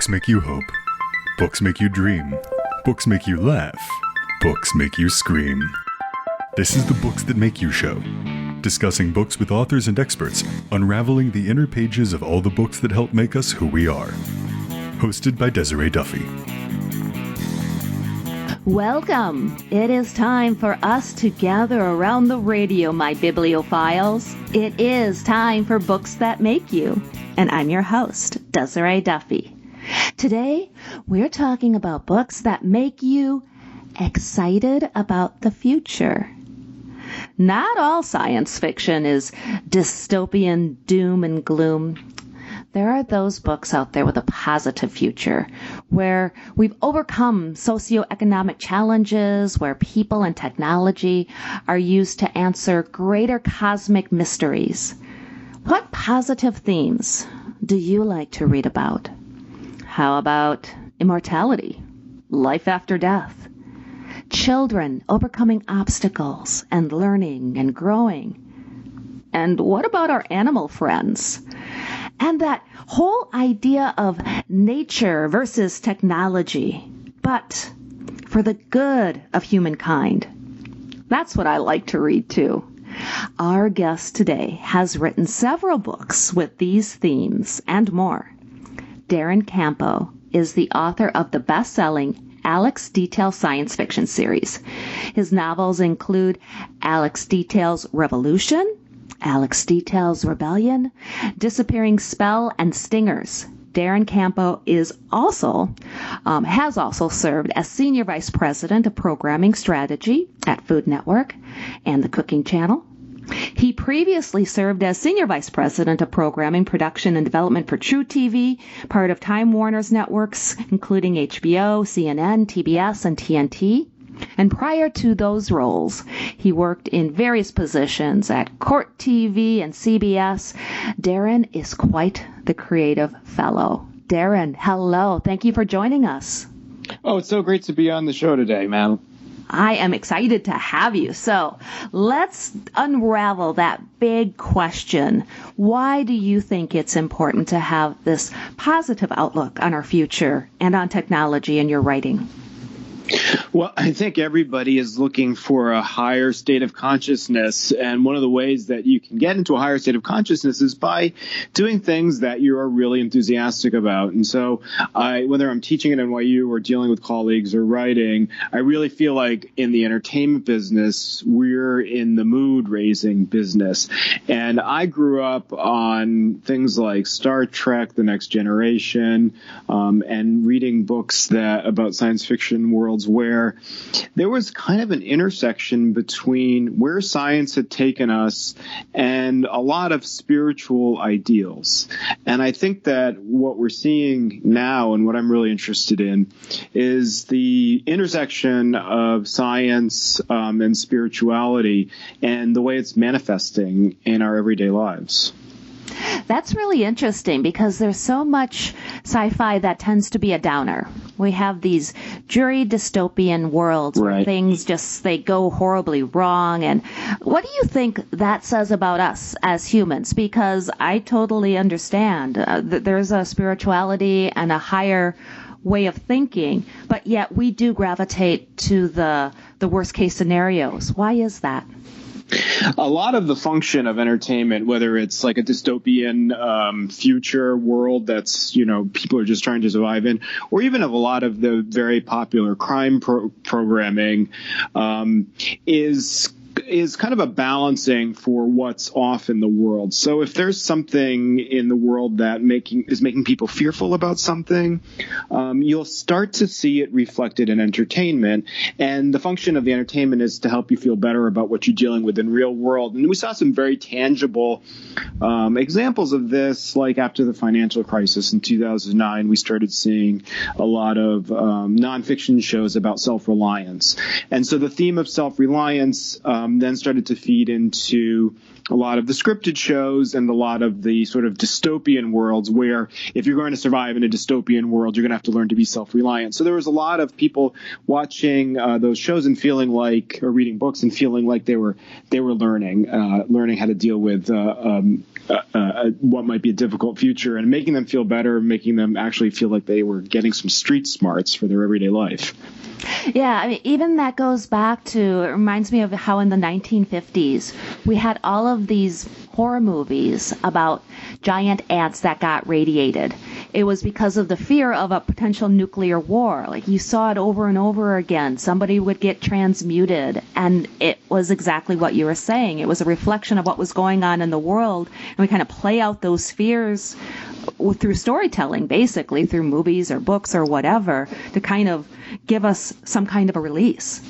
Books make you hope. Books make you dream. Books make you laugh. Books make you scream. This is the Books That Make You show, discussing books with authors and experts, unraveling the inner pages of all the books that help make us who we are. Hosted by Desiree Duffy. Welcome! It is time for us to gather around the radio, my bibliophiles. It is time for Books That Make You. And I'm your host, Desiree Duffy. Today, we're talking about books that make you excited about the future. Not all science fiction is dystopian doom and gloom. There are those books out there with a positive future, where we've overcome socio-economic challenges, where people and technology are used to answer greater cosmic mysteries. What positive themes do you like to read about? How about immortality, life after death, children overcoming obstacles and learning and growing? And what about our animal friends? And that whole idea of nature versus technology, but for the good of humankind. That's what I like to read too. Our guest today has written several books with these themes and more. Darren Campo is the author of the best-selling Alex Detail science fiction series. His novels include Alex Detail's Revolution, Alex Detail's Rebellion, Disappearing Spell, and Stingers. Darren Campo has also served as Senior Vice President of Programming Strategy at Food Network and the Cooking Channel. He previously served as Senior Vice President of Programming, Production, and Development for True TV, part of Time Warner's networks, including HBO, CNN, TBS, and TNT. And prior to those roles, he worked in various positions at Court TV and CBS. Darren is quite the creative fellow. Darren, hello. Thank you for joining us. Oh, it's so great to be on the show today, man. I am excited to have you. So let's unravel that big question. Why do you think it's important to have this positive outlook on our future and on technology in your writing? Well, I think everybody is looking for a higher state of consciousness. And one of the ways that you can get into a higher state of consciousness is by doing things that you are really enthusiastic about. And so whether I'm teaching at NYU or dealing with colleagues or writing, I really feel like in the entertainment business, we're in the mood-raising business. And I grew up on things like Star Trek, The Next Generation, and reading books about science fiction worlds where there was kind of an intersection between where science had taken us and a lot of spiritual ideals. And I think that what we're seeing now and what I'm really interested in is the intersection of science and spirituality and the way it's manifesting in our everyday lives. That's really interesting because there's so much sci-fi that tends to be a downer. We have these dreary dystopian worlds where things they go horribly wrong. And what do you think that says about us as humans? Because I totally understand that there's a spirituality and a higher way of thinking, but yet we do gravitate to the worst case scenarios. Why is that? A lot of the function of entertainment, whether it's like a dystopian future world that's, people are just trying to survive in, or even of a lot of the very popular crime programming, is kind of a balancing for what's off in the world. So if there's something in the world that is making people fearful about something, you'll start to see it reflected in entertainment. And the function of the entertainment is to help you feel better about what you're dealing with in real world. And we saw some very tangible examples of this, like after the financial crisis in 2009, we started seeing a lot of nonfiction shows about self-reliance. And so the theme of self-reliance then started to feed into a lot of the scripted shows and a lot of the sort of dystopian worlds where if you're going to survive in a dystopian world, you're going to have to learn to be self-reliant. So there was a lot of people watching those shows and feeling like, or reading books and feeling like they were learning how to deal with what might be a difficult future and making them feel better, making them actually feel like they were getting some street smarts for their everyday life. Yeah, I mean, even that goes back to, it reminds me of how in the 1950s we had all of these horror movies about giant ants that got radiated. It was because of the fear of a potential nuclear war. Like, you saw it over and over again. Somebody would get transmuted, and it was exactly what you were saying. It was a reflection of what was going on in the world, and we kind of play out those fears through storytelling, basically, through movies or books or whatever, to kind of give us some kind of a release.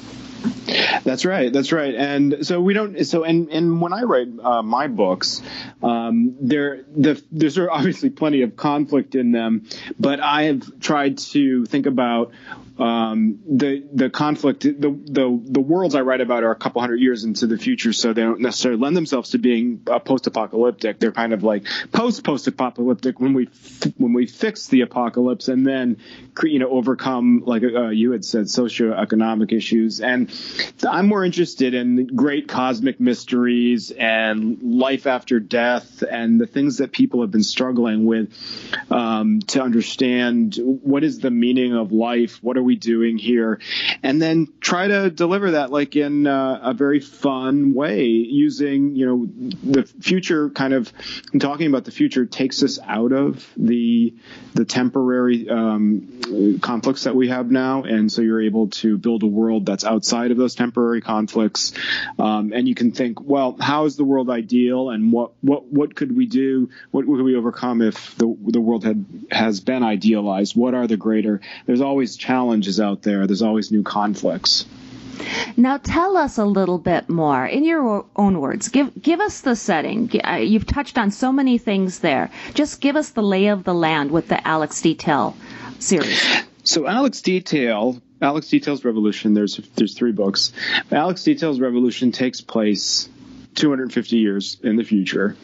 That's right. And so we don't. So and when I write my books, there's obviously plenty of conflict in them, but I have tried to think about the conflict. The worlds I write about are a couple hundred years into the future, so they don't necessarily lend themselves to being post-apocalyptic. They're kind of like post-apocalyptic when we fix the apocalypse and then overcome, like you had said, socio-economic issues. And I'm more interested in great cosmic mysteries and life after death and the things that people have been struggling with to understand what is the meaning of life, what are we doing here, and then try to deliver that like in a very fun way using, the future kind of, talking about the future takes us out of the temporary conflicts that we have now. And so you're able to build a world that's outside of those temporary conflicts. And you can think, well, how is the world ideal, and what could we do? What could we overcome if the world has been idealized? What are the greater? There's always challenges out there. There's always new conflicts. Now tell us a little bit more, in your own words. Give us the setting. You've touched on so many things there. Just give us the lay of the land with the Alex Detail series. So Alex Detail's Revolution, there's 3 books. Alex Detail's Revolution takes place 250 years in the future.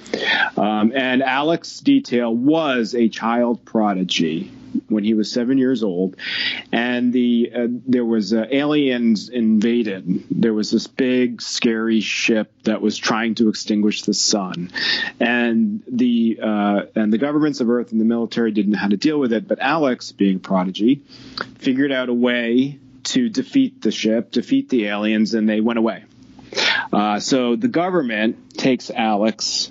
And Alex Detail was a child prodigy when he was 7 years old, and there was aliens invaded. There was this big, scary ship that was trying to extinguish the sun, and the governments of Earth and the military didn't know how to deal with it. But Alex, being a prodigy, figured out a way to defeat the ship, defeat the aliens, and they went away. So the government takes Alex.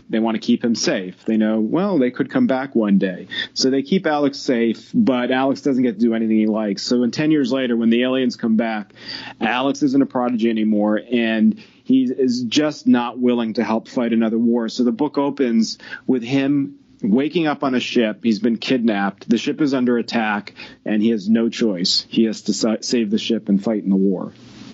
They want to keep him safe. They know, well, they could come back one day. So they keep Alex safe, but Alex doesn't get to do anything he likes. So 10 years later, when the aliens come back, Alex isn't a prodigy anymore, and he is just not willing to help fight another war. So the book opens with him waking up on a ship. He's been kidnapped. The ship is under attack, and he has no choice. He has to save the ship and fight in the war.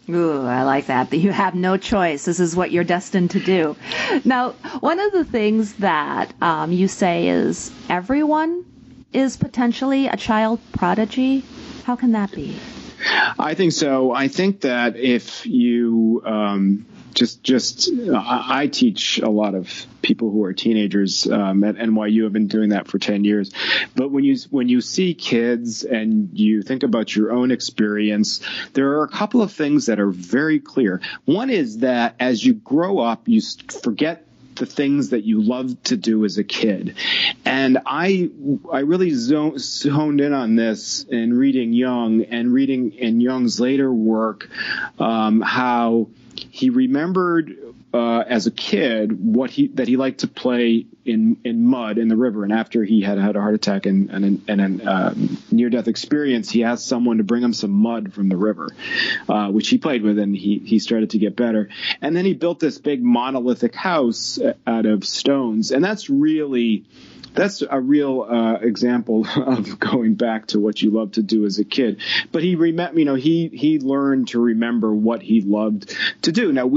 Ooh, I like that. You have no choice. This is what you're destined to do. Now, one of the things that you say is everyone is potentially a child prodigy. How can that be? I think so. I think that if you I teach a lot of people who are teenagers at NYU. I've been doing that for 10 years. But when you see kids and you think about your own experience, there are a couple of things that are very clear. One is that as you grow up, you forget the things that you loved to do as a kid. And I really honed in on this in reading Jung and reading in Jung's later work, how he remembered as a kid that he liked to play in mud in the river. And after he had a heart attack and a near-death experience, he asked someone to bring him some mud from the river, which he played with, and he started to get better. And then he built this big monolithic house out of stones. And that's a real example of going back to what you loved to do as a kid. But he learned to remember what he loved to do. Now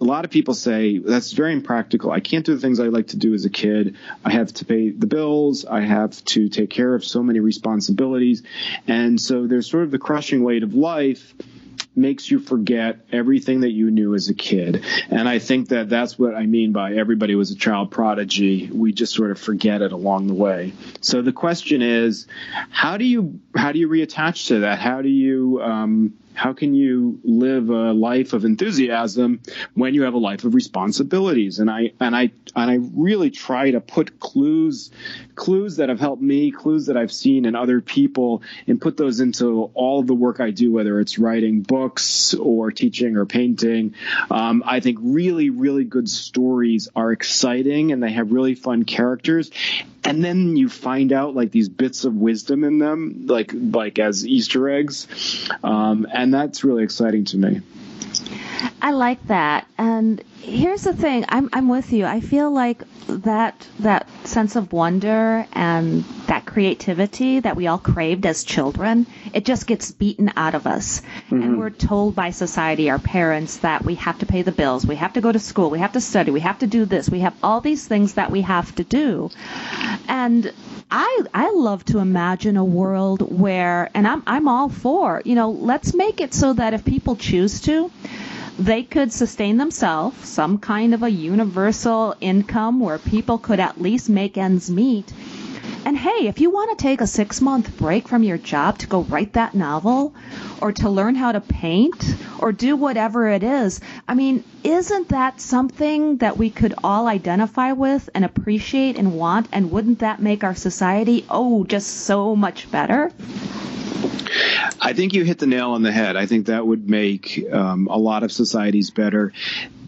a lot of people say that's very impractical. I can't do the things I like to do as a kid. I have to pay the bills. I have to take care of so many responsibilities. And so there's sort of the crushing weight of life makes you forget everything that you knew as a kid. And I think that that's what I mean by everybody was a child prodigy. We just sort of forget it along the way. So the question is, how do you reattach to that? How do you How can you live a life of enthusiasm when you have a life of responsibilities? And I really try to put clues that have helped me, clues that I've seen in other people, and put those into all of the work I do, whether it's writing books or teaching or painting. I think really, really good stories are exciting and they have really fun characters. And then you find out like these bits of wisdom in them, like as Easter eggs. And that's really exciting to me. I like that. And here's the thing. I'm with you. I feel like that sense of wonder and that creativity that we all craved as children, it just gets beaten out of us. Mm-hmm. And we're told by society, our parents, that we have to pay the bills, we have to go to school, we have to study, we have to do this, we have all these things that we have to do. And I love to imagine a world where, and I'm all for, let's make it so that if people choose to, they could sustain themselves, some kind of a universal income where people could at least make ends meet. And hey, if you want to take a 6-month break from your job to go write that novel or to learn how to paint or do whatever it is, I mean, isn't that something that we could all identify with and appreciate and want? And wouldn't that make our society, just so much better? I think you hit the nail on the head. I think that would make a lot of societies better.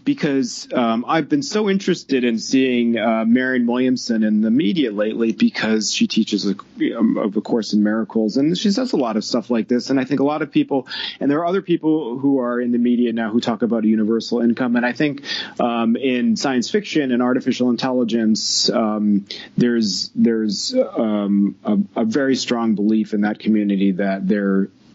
Because I've been so interested in seeing Marianne Williamson in the media lately, because she teaches a course in miracles, and she does a lot of stuff like this. And I think a lot of people, and there are other people who are in the media now who talk about a universal income. And I think in science fiction and artificial intelligence, there's a very strong belief in that community that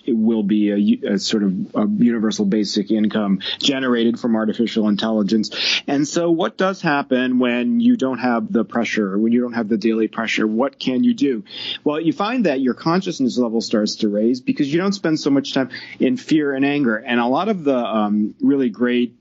it will be a sort of a universal basic income generated from artificial intelligence. And so what does happen when you don't have the pressure, when you don't have the daily pressure? What can you do? Well, you find that your consciousness level starts to raise because you don't spend so much time in fear and anger. And a lot of the really great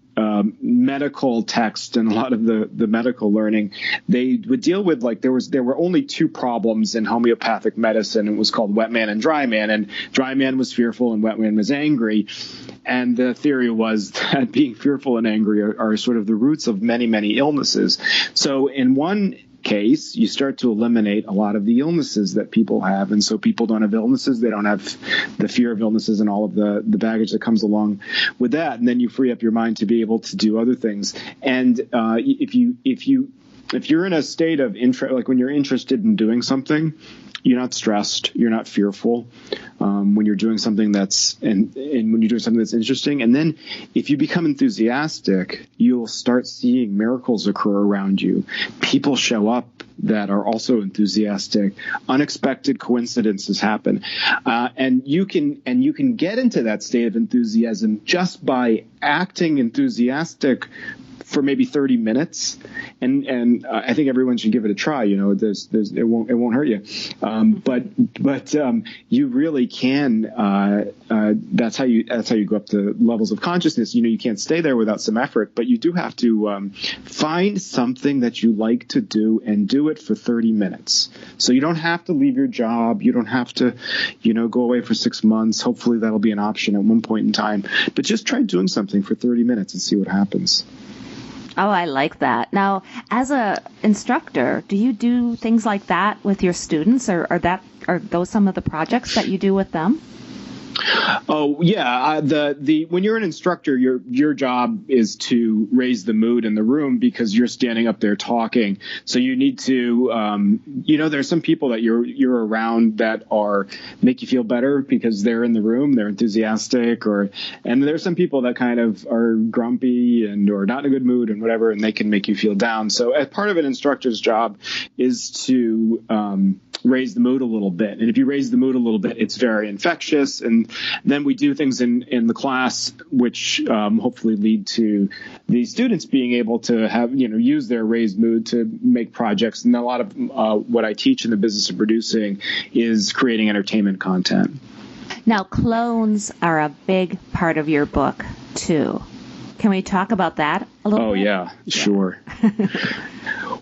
medical text and a lot of the medical learning, they would deal with, like, there were only 2 problems in homeopathic medicine. It was called wet man and dry man, and dry man was fearful and wet man was angry. And the theory was that being fearful and angry are sort of the roots of many, many illnesses. So in one case, you start to eliminate a lot of the illnesses that people have. And so people don't have illnesses. They don't have the fear of illnesses and all of the baggage that comes along with that. And then you free up your mind to be able to do other things. And if you're in a state of interest, like when you're interested in doing something, you're not stressed, you're not fearful when you're doing something that's and when you're doing something that's interesting. And then if you become enthusiastic, you'll start seeing miracles occur around you. People show up that are also enthusiastic. Unexpected coincidences happen, and you can get into that state of enthusiasm just by acting enthusiastic for maybe 30 minutes. And I think everyone should give it a try. It won't hurt you. But you really can. That's how you go up to levels of consciousness. You can't stay there without some effort, but you do have to find something that you like to do and do it for 30 minutes. So you don't have to leave your job. You don't have to, go away for 6 months. Hopefully that'll be an option at one point in time. But just try doing something for 30 minutes and see what happens. Oh, I like that. Now, as a instructor, do you do things like that with your students, or are those some of the projects that you do with them? Oh, yeah. When you're an instructor, your job is to raise the mood in the room because you're standing up there talking. So you need to, there's some people that you're around that make you feel better because they're in the room, they're enthusiastic, and there's some people that kind of are grumpy or not in a good mood and whatever, and they can make you feel down. So as part of an instructor's job is to raise the mood a little bit. And if you raise the mood a little bit, it's very infectious. And then we do things in the class which hopefully lead to the students being able to have, use their raised mood to make projects. And a lot of what I teach in the business of producing is creating entertainment content. Now, clones are a big part of your book, too. Can we talk about that a little bit? Oh, yeah, sure.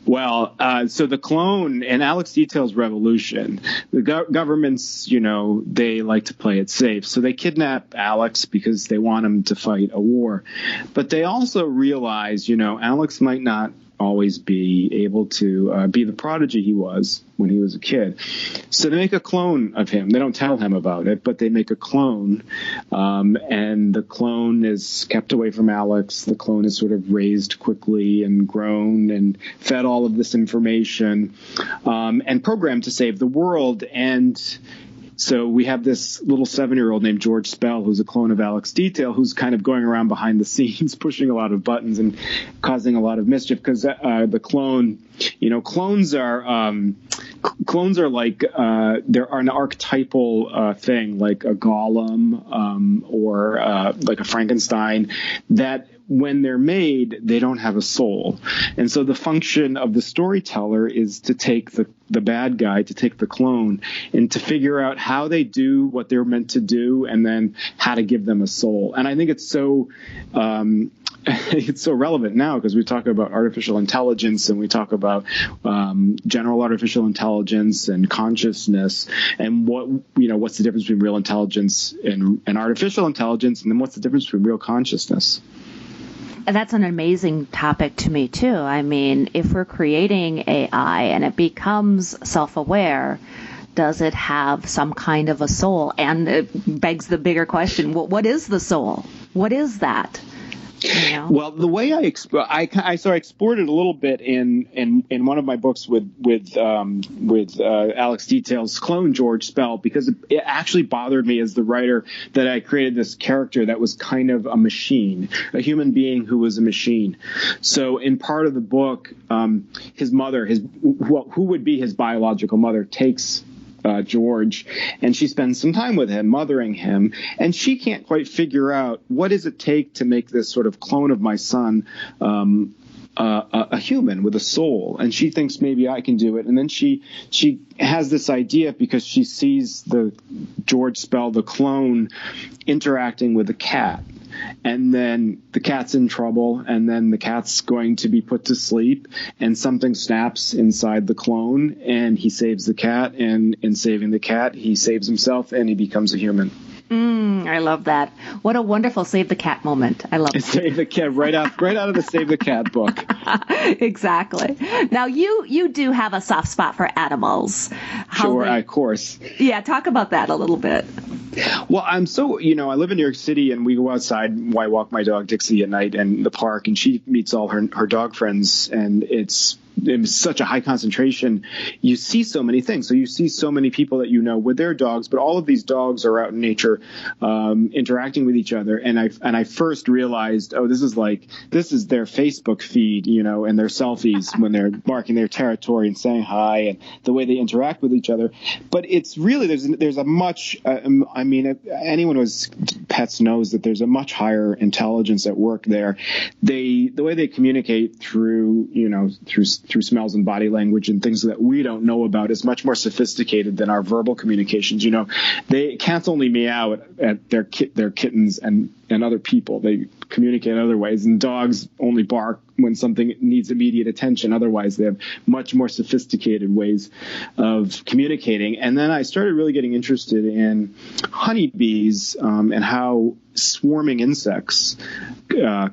Well, so the clone in Alex Detail's Revolution, the governments, they like to play it safe. So they kidnap Alex because they want him to fight a war. But they also realize, Alex might not always be able to be the prodigy he was when he was a kid. So they make a clone of him. They don't tell him about it, but they make a clone. And the clone is kept away from Alex. The clone is sort of raised quickly and grown and fed all of this information and programmed to save the world. And so we have this little 7-year-old named George Spell, who's a clone of Alex Detail, who's kind of going around behind the scenes, pushing a lot of buttons and causing a lot of mischief because the clone, clones are like they're an archetypal thing, like a golem or like a Frankenstein, that when they're made, they don't have a soul. And so the function of the storyteller is to take the bad guy, to take the clone, and to figure out how they do what they're meant to do and then how to give them a soul. And I think it's so it's so relevant now because we talk about artificial intelligence and we talk about general artificial intelligence and consciousness and what's the difference between real intelligence and artificial intelligence, and then what's the difference between real consciousness. That's an amazing topic to me, too. I mean, if we're creating AI and it becomes self-aware, does it have some kind of a soul? And it begs the bigger question, what is the soul? What is that? Well, the way I explored it a little bit in one of my books with Alex Detail's clone George Spell, because it actually bothered me as the writer that I created this character that was kind of a machine, a human being who was a machine. So in part of the book, his mother, who would be his biological mother, takes George, and she spends some time with him, mothering him, and she can't quite figure out what does it take to make this sort of clone of my son a human with a soul, and she thinks maybe I can do it. And then she has this idea because she sees the George Spell, the clone, interacting with a cat. And then the cat's in trouble, and then the cat's going to be put to sleep, and something snaps inside the clone, and he saves the cat, and in saving the cat, he saves himself, and he becomes a human. I love that. What a wonderful Save the Cat moment. I love it. Save the Cat, right out of the Save the Cat book. Exactly. Now, you do have a soft spot for animals. Sure, of course. Yeah, talk about that a little bit. Well, I live in New York City, and we go outside. I walk my dog Dixie at night in the park, and she meets all her dog friends, and it's such a high concentration. You see so many things. So you see so many people that with their dogs, but all of these dogs are out in nature, interacting with each other. And I first realized, this is their Facebook feed, and their selfies when they're marking their territory and saying hi, and the way they interact with each other. But it's really there's a much anyone who has pets knows that there's a much higher intelligence at work there. The way they communicate through smells and body language and things that we don't know about is much more sophisticated than our verbal communications. Cats only meow at their kittens and other people. They communicate in other ways, and dogs only bark when something needs immediate attention. Otherwise, they have much more sophisticated ways of communicating. And then I started really getting interested in honeybees and how swarming insects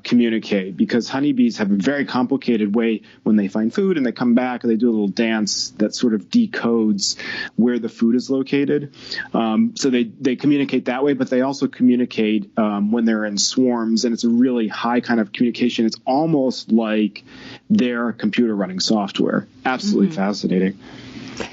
communicate, because honeybees have a very complicated way when they find food and they come back, and they do a little dance that sort of decodes where the food is located. So they communicate that way, but they also communicate when they're in swarms, and it's a really high kind of communication. It's almost like their computer running software. Absolutely fascinating.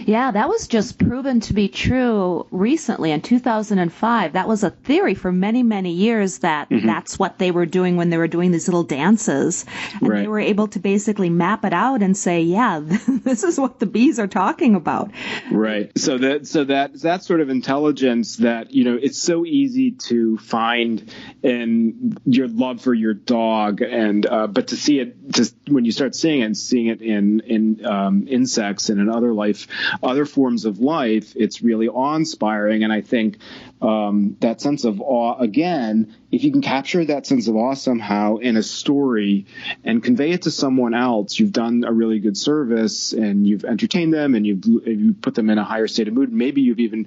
Yeah, that was just proven to be true recently in 2005. That was a theory for many, many years that that's what they were doing when they were doing these little dances. And they were able to basically map it out and say, yeah, this is what the bees are talking about. Right. So that sort of intelligence that, it's so easy to find in your love for your dog, and but to see it just when you start seeing it in insects and in other life other forms of life, it's really awe-inspiring. And I think that sense of awe, again, if you can capture that sense of awe somehow in a story and convey it to someone else, you've done a really good service, and you've entertained them, and you've put them in a higher state of mood. Maybe you've even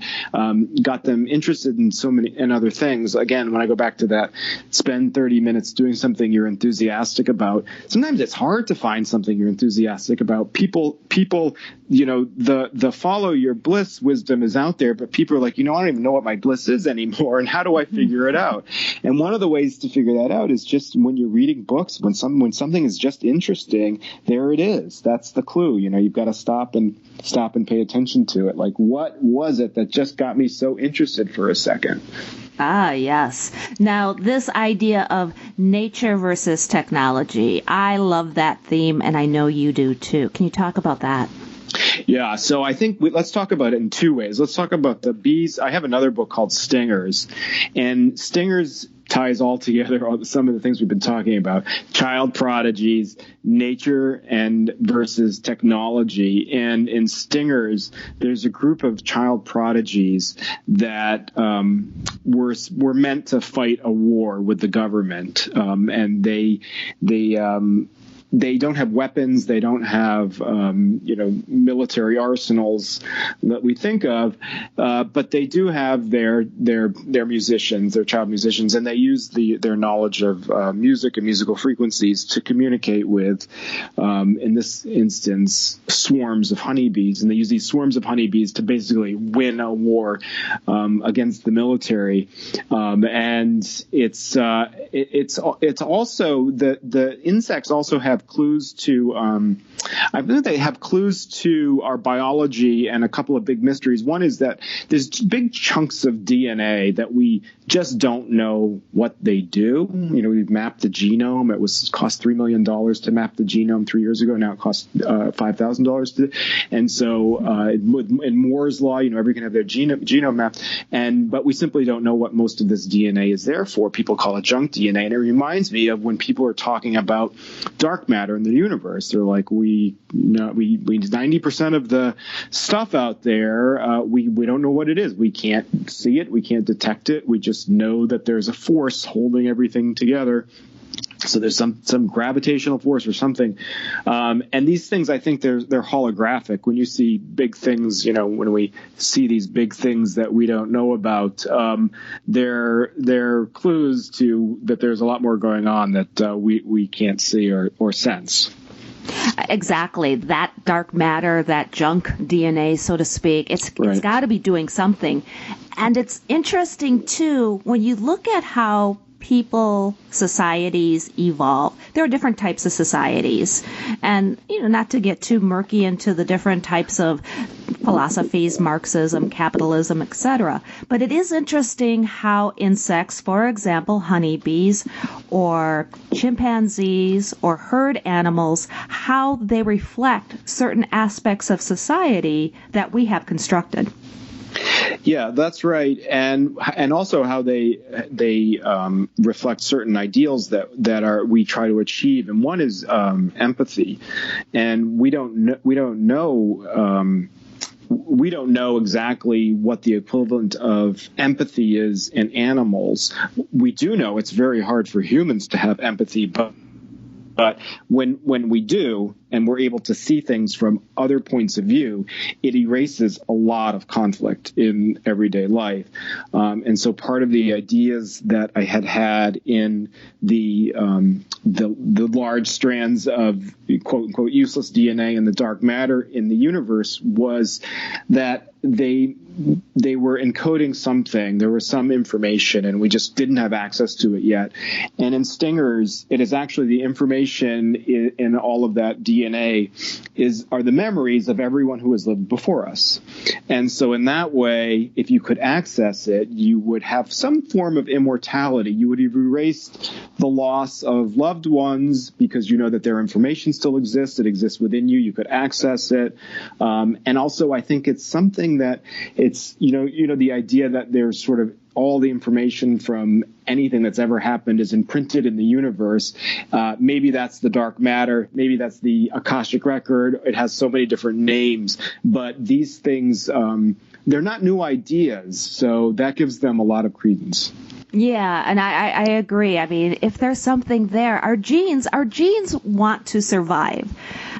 got them interested in so many and other things. Again, when I go back to that, spend 30 minutes doing something you're enthusiastic about. Sometimes it's hard to find something you're enthusiastic about. People, the follow your bliss wisdom is out there, but people are like, I don't even know what my bliss is anymore, and how do I figure it out? And one of the ways to figure that out is just when you're reading books, when something is just interesting, there it is. That's the clue. You've got to stop and pay attention to it. Like, what was it that just got me so interested for a second? Ah, yes. Now, this idea of nature versus technology, I love that theme, and I know you do too. Can you talk about that? Yeah, so I think let's talk about it in two ways. Let's talk about the bees. I have another book called Stingers, and Stingers ties all together some of the things we've been talking about: child prodigies, nature and versus technology. And in Stingers, there's a group of child prodigies that were meant to fight a war with the government, and they don't have weapons. They don't have, military arsenals that we think of, but they do have their musicians, their child musicians, and they use their knowledge of music and musical frequencies to communicate with, in this instance, swarms of honeybees. And they use these swarms of honeybees to basically win a war against the military. And it's also the insects also have clues to I believe they have clues to our biology and a couple of big mysteries. One is that there's big chunks of DNA that we just don't know what they do. We've mapped the genome. It cost $3 million to map the genome 3 years ago. Now it costs $5,000 and so in Moore's law, everyone can have their genome mapped, but we simply don't know what most of this DNA is there for. People call it junk DNA, and it reminds me of when people are talking about dark matter in the universe. They're like, we 90% of the stuff out there, we don't know what it is. We can't see it. We can't detect it. We just know that there's a force holding everything together. So there's some gravitational force or something. And these things, I think they're holographic. When you see big things, when we see these big things that we don't know about, they're clues to that there's a lot more going on that we can't see or sense. Exactly. That dark matter, that junk DNA, so to speak, it's got to be doing something. And it's interesting, too, when you look at how societies evolve. There are different types of societies. And, not to get too murky into the different types of philosophies, Marxism, capitalism, etc. But it is interesting how insects, for example, honeybees or chimpanzees or herd animals, how they reflect certain aspects of society that we have constructed. Yeah, that's right, and also how they reflect certain ideals that we try to achieve, and one is empathy, and we don't know exactly what the equivalent of empathy is in animals. We do know it's very hard for humans to have empathy, but when we do, and we're able to see things from other points of view, it erases a lot of conflict in everyday life. And so part of the ideas that I had in the large strands of quote unquote useless DNA and the dark matter in the universe was that they were encoding something. There was some information, and we just didn't have access to it yet. And in Stingers, it is actually the information in all of that DNA are the memories of everyone who has lived before us. And so in that way, if you could access it, you would have some form of immortality. You would have erased the loss of loved ones because you know that their information still exists. It exists within you. You could access it. And also, I think it's something that it's, the idea that there's sort of all the information from anything that's ever happened is imprinted in the universe. Maybe that's the dark matter. Maybe that's the Akashic record. It has so many different names, but these things, they're not new ideas. So that gives them a lot of credence. Yeah, and I agree. I mean, if there's something there, our genes want to survive.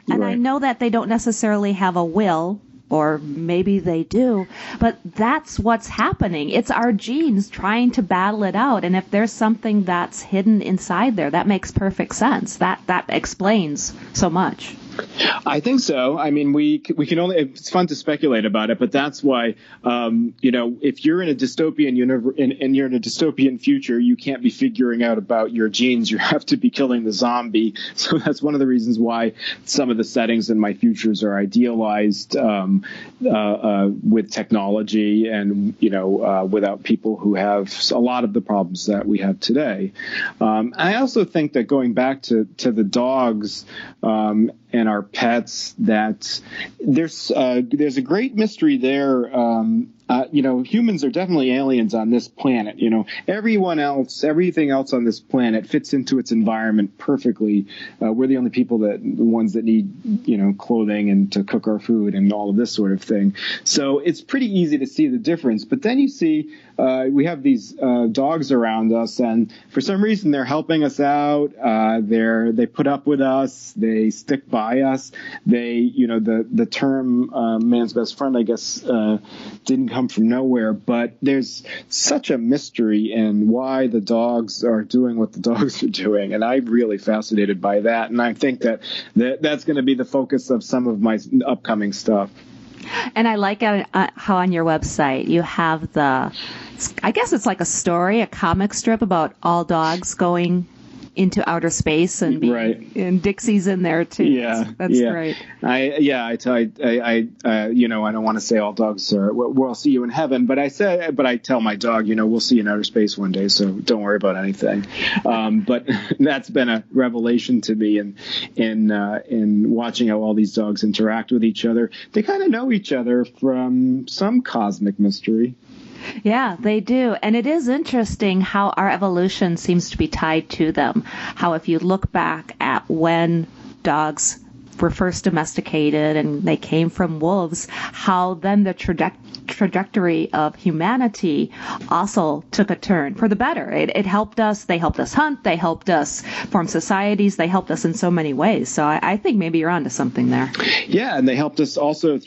And Right. I know that they don't necessarily have a will, or maybe they do, but that's what's happening. It's our genes trying to battle it out. And if there's something that's hidden inside there, that makes perfect sense. That explains so much. I think so. I mean, we can only, it's fun to speculate about it, but that's why, if you're in a dystopian universe and you're in a dystopian future, you can't be figuring out about your genes. You have to be killing the zombie. So that's one of the reasons why some of the settings in my futures are idealized with technology and, without people who have a lot of the problems that we have today. I also think that going back to the dogs, and our pets, that there's a great mystery there. Humans are definitely aliens on this planet. Everything else on this planet fits into its environment perfectly. We're the only the ones that need, clothing and to cook our food and all of this sort of thing. So it's pretty easy to see the difference. But then you see, we have these dogs around us, and for some reason they're helping us out. They put up with us. They stick by us. The term man's best friend, I guess, didn't come from nowhere, but there's such a mystery in why the dogs are doing what the dogs are doing, and I'm really fascinated by that, and I think that's going to be the focus of some of my upcoming stuff. And I like how on your website you have I guess it's like a story, a comic strip about all dogs going into outer space and and Dixie's in there too. Yeah, that's great. I don't want to say all dogs are. We'll see you in heaven, but I tell my dog, we'll see you in outer space one day, so don't worry about anything. But that's been a revelation to me, in watching how all these dogs interact with each other. They kind of know each other from some cosmic mystery. Yeah, they do. And it is interesting how our evolution seems to be tied to them. How if you look back at when dogs were first domesticated and they came from wolves, how then the trajectory of humanity also took a turn for the better. It helped us. They helped us hunt. They helped us form societies. They helped us in so many ways. So I think maybe you're onto something there. Yeah, and they helped us also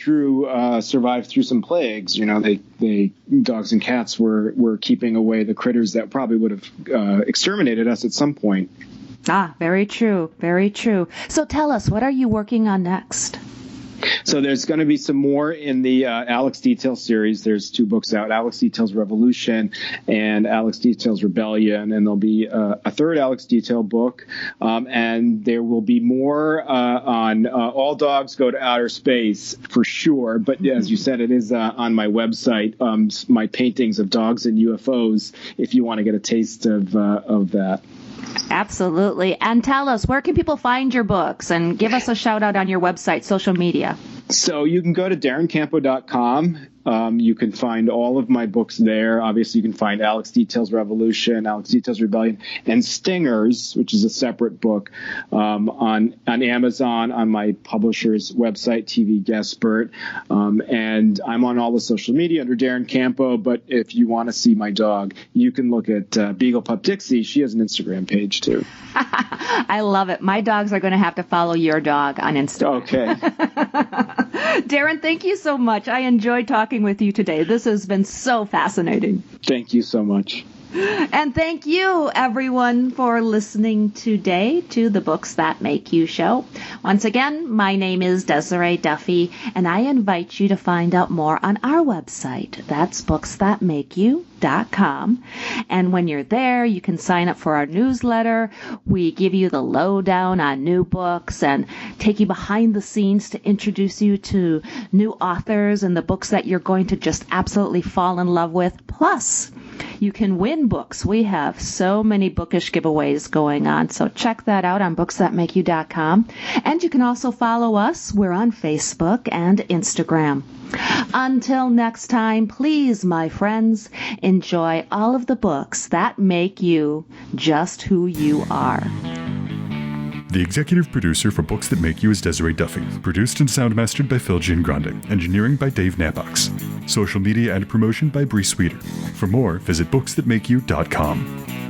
survive through some plagues. They dogs and cats were keeping away the critters that probably would have exterminated us at some point. Ah, very true. Very true. So tell us, what are you working on next? So there's going to be some more in the Alex Details series. There's 2 books out, Alex Details Revolution and Alex Details Rebellion, and there'll be a third Alex Detail book. And there will be more on All Dogs Go to Outer Space for sure. But as you said, it is on my website, my paintings of dogs and UFOs, if you want to get a taste of that. Absolutely. And tell us, where can people find your books? And give us a shout out on your website, social media. So you can go to darrencampo.com. You can find all of my books there. Obviously, you can find Alex Details Revolution, Alex Details Rebellion, and Stingers, which is a separate book, on Amazon, on my publisher's website, TV Guestbert. And I'm on all the social media under Darren Campo. But if you want to see my dog, you can look at Beagle Pup Dixie. She has an Instagram page, too. I love it. My dogs are going to have to follow your dog on Instagram. Okay. Darren, thank you so much. I enjoyed talking with you today. This has been so fascinating. Thank you so much. And thank you, everyone, for listening today to the Books That Make You show. Once again, my name is Desiree Duffy, and I invite you to find out more on our website. That's booksthatmakeyou.com. And when you're there, you can sign up for our newsletter. We give you the lowdown on new books and take you behind the scenes to introduce you to new authors and the books that you're going to just absolutely fall in love with. Plus, You can win books. We have so many bookish giveaways going on, so check that out on booksthatmakeyou.com. And you can also follow us. We're on Facebook and Instagram. Until next time, please, my friends, enjoy all of the books that make you just who you are. The executive producer for Books That Make You is Desiree Duffy. Produced and sound-mastered by Phil Giangrande. Engineering by Dave Nabox. Social media and promotion by Bree Sweeter. For more, visit booksthatmakeyou.com.